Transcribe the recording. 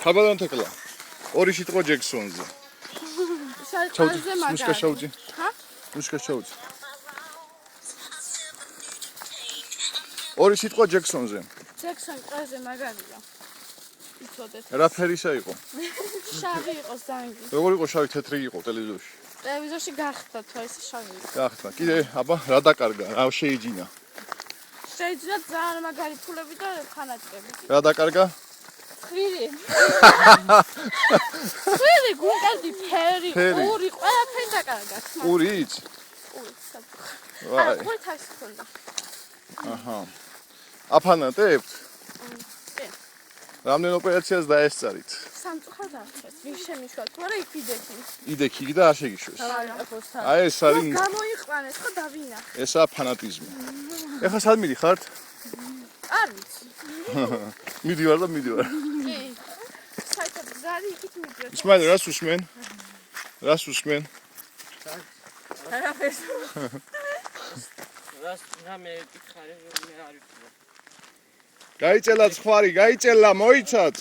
ხალბადონ თეკლა. ორი სიტყვა ჯექსონზე. მუშკა შაუჯი. მუშკა შაუჯი. ორი სიტყვა ჯექსონზე. ჯექსონი ყველაზე მაგარია. იცოდეთ. რა ფერისა იყო? შავი იყო ზანგი. როგორ იყო შავი თეთრი იყო ტელევიზორში? ტელევიზორში გახდა თუ ეს შავი იყო. გახდა. კიდე აბა რა დაკარგა? რა შეიჯინა? შეიძლება ძალიან მაგარი ფულები და ფანატკები. რა დაკარგა? ხირი. ხირი გუნკარდი ფერი, ორი ყველაფერი დაკარგა. ყურიც? ყურიც. ვაი. ყურით არის ხოლმე. აჰა. აფანატებთ? კი. რამდენ ოპერაციას დაესწარით? სამწუხაროდ არჩეს. ვინ შემიშვათ, მაგრამ იქ იდექი. იდექი და არ შეგიშვეს. აი ეს არის გამოიყვანეს ხო დავინახე. ესაა ფანატიზმი. ეხლა სად მიდიხართ? არ ვიცი. მიდივარ და მიდივარ. კი. საერთოდ ზარი იქით მიდიოდა. ისმაილ რას უსმენ? რას უსმენ? არაფერს. რას რამე გითხარი მე არ ვიცი. გაიწელა ცხარი, გაიწელა, მოიცათ.